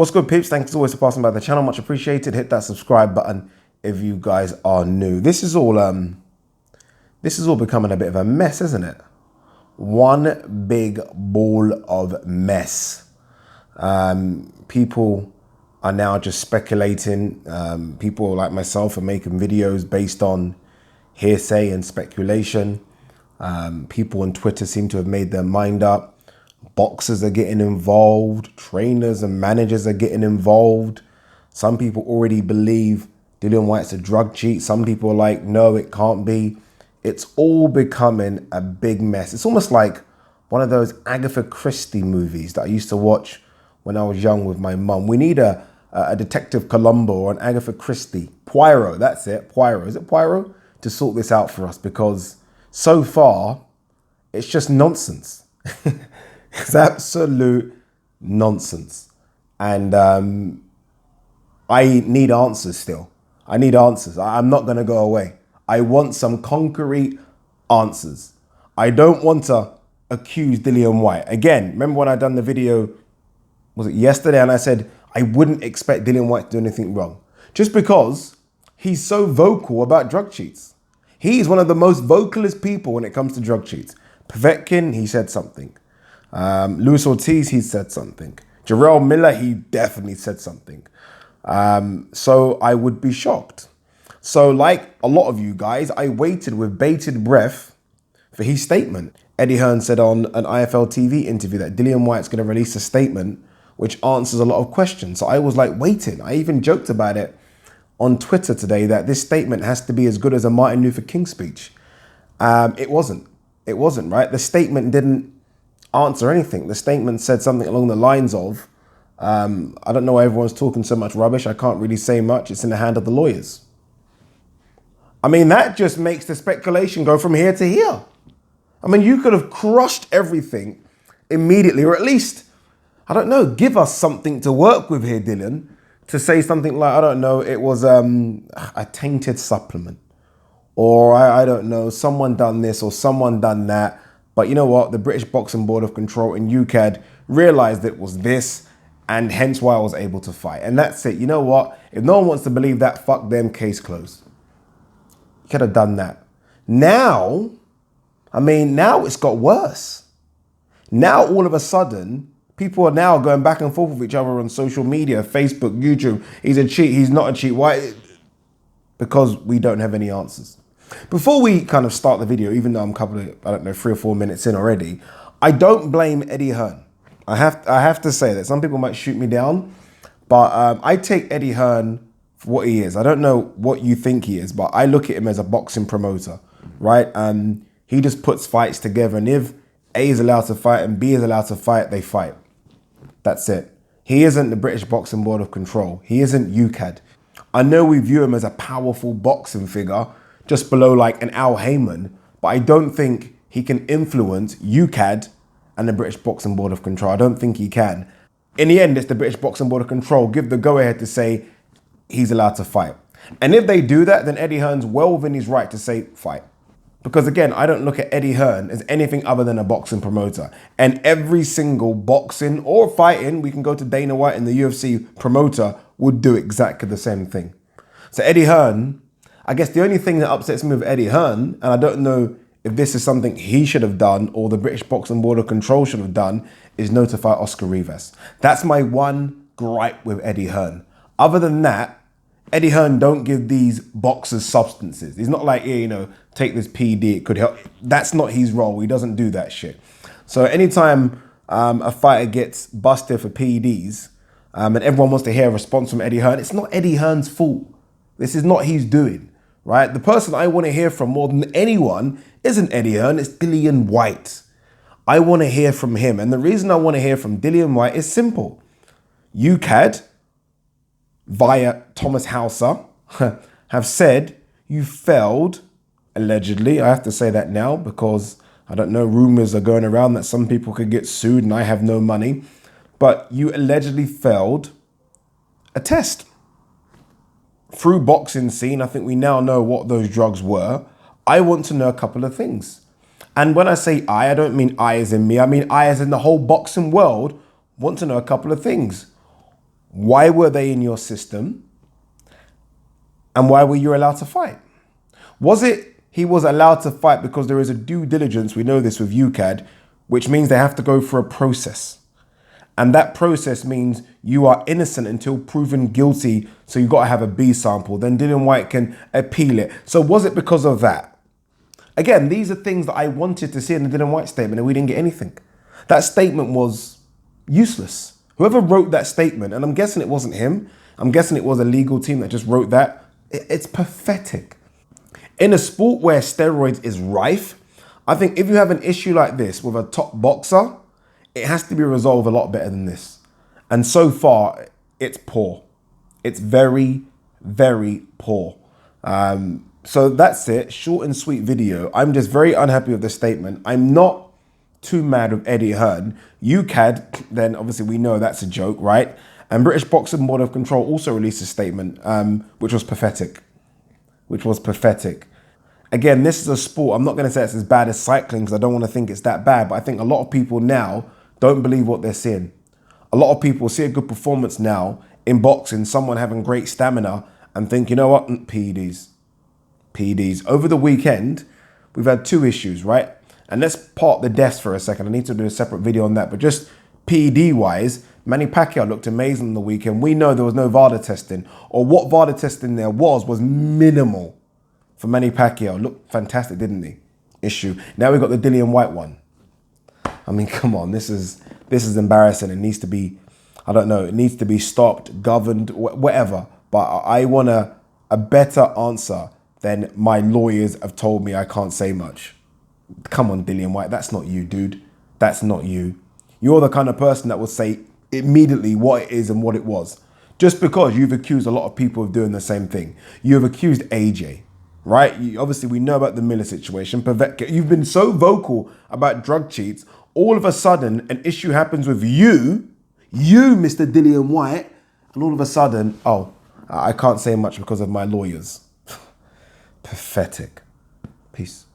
What's good, peeps? Thanks as always for passing by the channel. Much appreciated. Hit that subscribe button if you guys are new. This is all becoming a bit of a mess, isn't it? One big ball of mess. People are now just speculating. People like myself are making videos based on hearsay and speculation. People on Twitter seem to have made their mind up. Boxers are getting involved. Trainers and managers are getting involved. Some people already believe Dillian Whyte's a drug cheat. Some people are like, no, it can't be. It's all becoming a big mess. It's almost like one of those Agatha Christie movies that I used to watch when I was young with my mum. We need a Detective Columbo or an Agatha Christie. Poirot, that's it. Poirot. Is it Poirot? To sort this out for us, because so far, it's just nonsense. It's absolute nonsense. And I need answers still. I need answers. I'm not going to go away. I want some concrete answers. I don't want to accuse Dillian Whyte. Again, remember when I done the video, was it yesterday? And I said, I wouldn't expect Dillian Whyte to do anything wrong. Just because he's so vocal about drug cheats. He's one of the most vocalist people when it comes to drug cheats. Povetkin, he said something. Luis Ortiz, he said something. Jarrell Miller, he definitely said something. So I would be shocked. So like a lot of you guys, I waited with bated breath for his statement. Eddie Hearn said on an IFL TV interview that Dillian Whyte's going to release a statement which answers a lot of questions. So I was like waiting. I even joked about it on Twitter today that this statement has to be as good as a Martin Luther King speech. It wasn't. It wasn't, right? The statement didn't answer anything. The statement said something along the lines of, I don't know why everyone's talking so much rubbish. I can't really say much. It's in the hand of the lawyers. I mean, that just makes the speculation go from here to here. I mean, you could have crushed everything immediately, or at least, I don't know, give us something to work with here, Dillian, to say something like, I don't know, it was a tainted supplement. Or I don't know, someone done this or someone done that. But you know what? The British Boxing Board of Control in UKAD realized it was this, and hence why I was able to fight. And that's it. You know what? If no one wants to believe that, fuck them, case closed. You could have done that. Now, I mean, now it's got worse. Now, all of a sudden, people are now going back and forth with each other on social media, Facebook, YouTube. He's a cheat. He's not a cheat. Why? Because we don't have any answers. Before we kind of start the video, even though I'm a couple of, I don't know, 3 or 4 minutes in already, I don't blame Eddie Hearn. I have to say that. Some people might shoot me down, but I take Eddie Hearn for what he is. I don't know what you think he is, but I look at him as a boxing promoter, right? He just puts fights together, and if A is allowed to fight and B is allowed to fight, they fight. That's it. He isn't the British Boxing Board of Control. He isn't UKAD. I know we view him as a powerful boxing figure, just below like an Al Heyman, but I don't think he can influence UKAD and the British Boxing Board of Control. I don't think he can. In the end, it's the British Boxing Board of Control give the go-ahead to say he's allowed to fight. And if they do that, then Eddie Hearn's well within his right to say fight. Because again, I don't look at Eddie Hearn as anything other than a boxing promoter. And every single boxing or fighting, we can go to Dana White and the UFC promoter, would do exactly the same thing. So Eddie Hearn, I guess the only thing that upsets me with Eddie Hearn, and I don't know if this is something he should have done or the British Boxing Board of Control should have done, is notify Oscar Rivas. That's my one gripe with Eddie Hearn. Other than that, Eddie Hearn don't give these boxers substances. He's not like, yeah, you know, take this PD, it could help. That's not his role. He doesn't do that shit. So anytime a fighter gets busted for PEDs and everyone wants to hear a response from Eddie Hearn, it's not Eddie Hearn's fault. This is not his doing, right? The person I want to hear from more than anyone isn't Eddie Hearn, it's Dillian Whyte. I want to hear from him. And the reason I want to hear from Dillian Whyte is simple. UKAD, via Thomas Hauser, have said you failed, allegedly. I have to say that now because, I don't know, rumors are going around that some people could get sued and I have no money. But you allegedly failed a test. Through boxing scene, I think we now know what those drugs were. I want to know a couple of things. And when I say I don't mean I as in me. I mean I as in the whole boxing world want to know a couple of things. Why were they in your system? And why were you allowed to fight? Was it he was allowed to fight because there is a due diligence, we know this with UCAD, which means they have to go through a process. And that process means you are innocent until proven guilty. So you got to have a B sample. Then Dillian Whyte can appeal it. So was it because of that? Again, these are things that I wanted to see in the Dillian Whyte statement and we didn't get anything. That statement was useless. Whoever wrote that statement, and I'm guessing it wasn't him, I'm guessing it was a legal team that just wrote that. It's pathetic. In a sport where steroids is rife, I think if you have an issue like this with a top boxer, it has to be resolved a lot better than this. And so far, it's poor. It's very, very poor. So that's it. Short and sweet video. I'm just very unhappy with the statement. I'm not too mad with Eddie Hearn. UCAD, then obviously we know that's a joke, right? And British Boxing Board of Control also released a statement, which was pathetic. Again, this is a sport. I'm not going to say it's as bad as cycling because I don't want to think it's that bad. But I think a lot of people now don't believe what they're seeing. A lot of people see a good performance now in boxing, someone having great stamina, and think, you know what, PEDs. Over the weekend, we've had two issues, right? And let's park the deaths for a second. I need to do a separate video on that. But just PED-wise, Manny Pacquiao looked amazing on the weekend. We know there was no VADA testing, or what VADA testing there was minimal for Manny Pacquiao. Looked fantastic, didn't he? Issue. Now we've got the Dillian Whyte one. I mean, come on, this is embarrassing. It needs to be, I don't know, it needs to be stopped, governed, whatever. But I want a better answer than my lawyers have told me I can't say much. Come on, Dillian Whyte, that's not you, dude. That's not you. You're the kind of person that will say immediately what it is and what it was. Just because you've accused a lot of people of doing the same thing. You've accused AJ, right? Obviously, we know about the Miller situation. You've been so vocal about drug cheats. All of a sudden, an issue happens with you, Mr. Dillian Whyte, and all of a sudden, oh, I can't say much because of my lawyers. Pathetic. Peace.